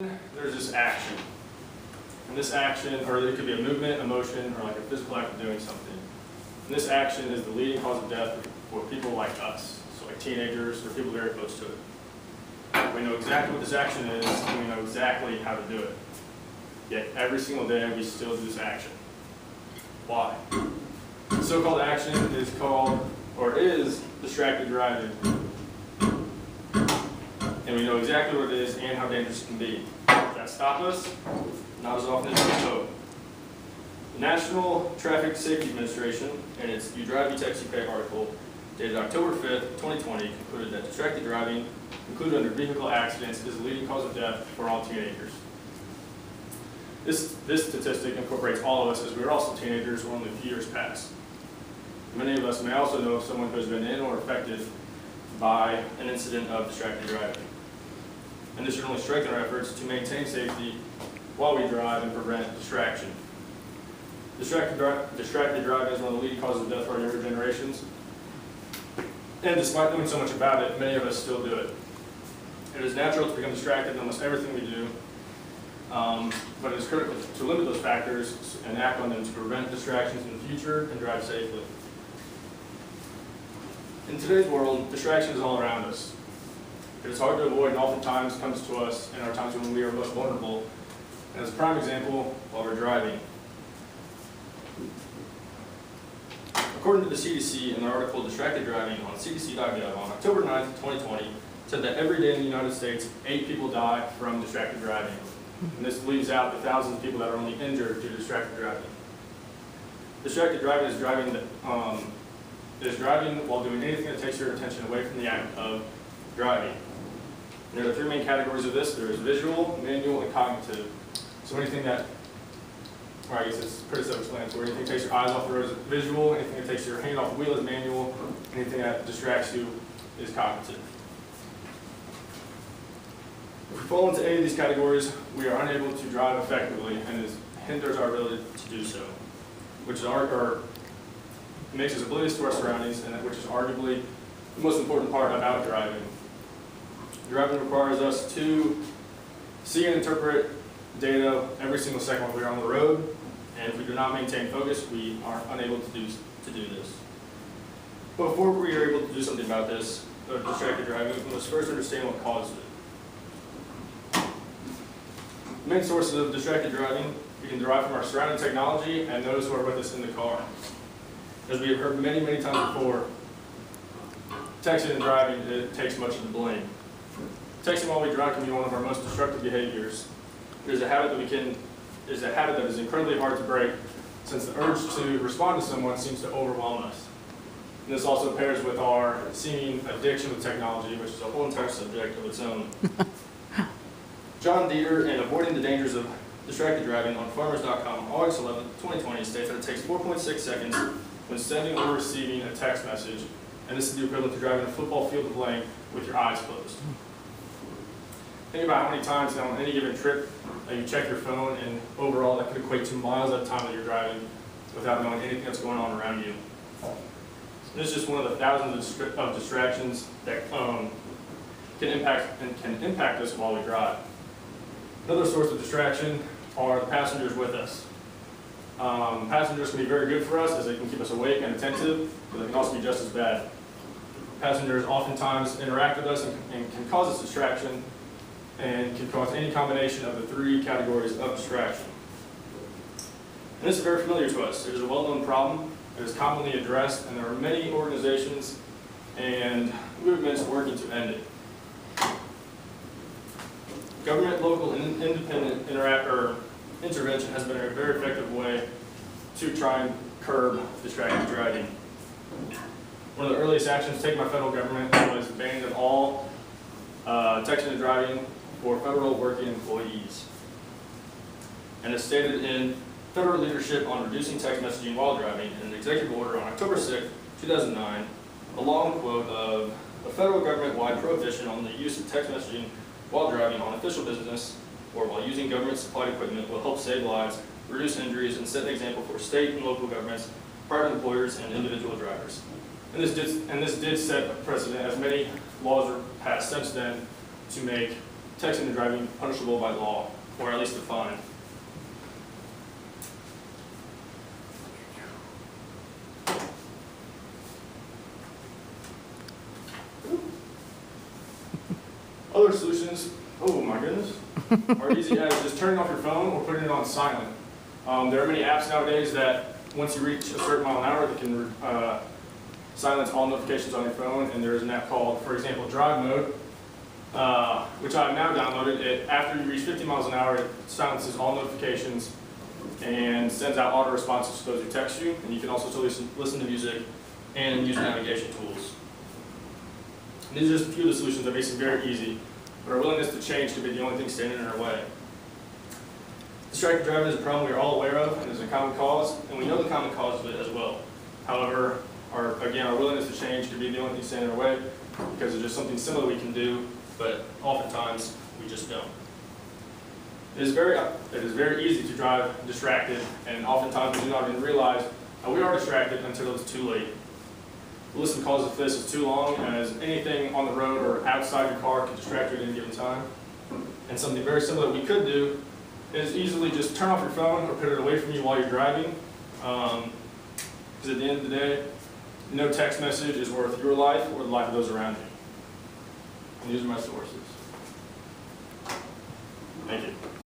There's this action. And this action, or it could be a movement, a motion, or like a physical act of doing something. And this action is the leading cause of death for people like us, so like teenagers or people very close to it. We know exactly what this action is, and we know exactly how to do it. Yet every single day we still do this action. Why? The so-called action is called, or is, distracted driving. And we know exactly what it is and how dangerous it can be. Does that stop us? Not as often as we hope. The National Traffic Safety Administration, in its You Drive, You Text, You Pay article, dated October 5th, 2020, concluded that distracted driving, included under vehicle accidents, is the leading cause of death for all teenagers. This statistic incorporates all of us, as we are also teenagers or only a few years past. Many of us may also know of someone who has been in or affected by an incident of distracted driving. And this should only strengthen our efforts to maintain safety while we drive and prevent distraction. Distracted driving is one of the leading causes of death for our younger generations. And despite knowing so much about it, many of us still do it. It is natural to become distracted in almost everything we do, but it is critical to limit those factors and act on them to prevent distractions in the future and drive safely. In today's world, distraction is all around us. It is hard to avoid and oftentimes comes to us in our times when we are most vulnerable. And as a prime example, while we're driving. According to the CDC, in the article Distracted Driving on cdc.gov on October 9th, 2020, said that every day in the United States, 8 people die from distracted driving. And this leaves out the thousands of people that are only injured due to distracted driving. Distracted driving is driving while doing anything that takes your attention away from the act of driving. And there are 3 main categories of this. There is visual, manual, and cognitive. So anything that, or I guess it's pretty self-explanatory, anything that takes your eyes off the road is visual, anything that takes your hand off the wheel is manual, anything that distracts you is cognitive. If we fall into any of these categories, we are unable to drive effectively, and it hinders our ability to do so, which is makes us oblivious to our surroundings, and which is arguably the most important part about driving. Driving requires us to see and interpret data every single second while we are on the road, and if we do not maintain focus, we are unable to do this. But before we are able to do something about this, distracted driving, we must first understand what causes it. The main sources of distracted driving we can derive from our surrounding technology and those who are with us in the car. As we have heard many, many times before, texting and driving, it takes much of the blame. Texting while we drive can be one of our most destructive behaviors. It is a habit that is incredibly hard to break, since the urge to respond to someone seems to overwhelm us. And this also pairs with our seeming addiction with technology, which is a whole entire subject of its own. John Dieter, in Avoiding the Dangers of Distracted Driving on Farmers.com, August 11, 2020, states that it takes 4.6 seconds when sending or receiving a text message, and this is the equivalent to driving a football field of length with your eyes closed. Think about how many times on any given trip that you check your phone, and overall that could equate to miles at a time that you're driving without knowing anything that's going on around you. This is just one of the thousands of distractions that can impact us while we drive. Another source of distraction are the passengers with us. Passengers can be very good for us as they can keep us awake and attentive, but they can also be just as bad. Passengers oftentimes interact with us and can cause us distraction, and can cause any combination of the 3 categories of distraction. And this is very familiar to us. It is a well-known problem. It is commonly addressed, and there are many organizations and movements working to end it. Government, local, and independent intervention has been a very effective way to try and curb distracted driving. One of the earliest actions taken by federal government was banning of all texting and driving for federal working employees. And as stated in Federal Leadership on Reducing Text Messaging While Driving, in an executive order on October 6, 2009, a long quote of a federal government-wide prohibition on the use of text messaging while driving on official business or while using government-supplied equipment will help save lives, reduce injuries, and set an example for state and local governments, private employers, and individual drivers. And this did set a precedent, as many laws were passed since then to make texting and driving punishable by law, or at least a fine. Other solutions, oh my goodness, are easy as just turning off your phone or putting it on silent. There are many apps nowadays that once you reach a certain mile an hour, they can silence all notifications on your phone, and there is an app called, for example, Drive Mode, which I have now downloaded. After you reach 50 miles an hour, it silences all notifications and sends out auto responses to those who text you, and you can also still listen to music and use navigation tools. And these are just a few of the solutions that make it very easy, but our willingness to change could be the only thing standing in our way. Distracted driving is a problem we are all aware of and is a common cause, and we know the common cause of it as well. However, our willingness to change could be the only thing standing in our way because it's just something similar we can do, but oftentimes we just don't. It is very easy to drive distracted, and oftentimes we do not even realize that we are distracted until it's too late. The list of causes for this is too long, as anything on the road or outside your car can distract you at any given time. And something very similar we could do is easily just turn off your phone or put it away from you while you're driving. Because at the end of the day, no text message is worth your life or the life of those around you. And these are my sources. Thank you.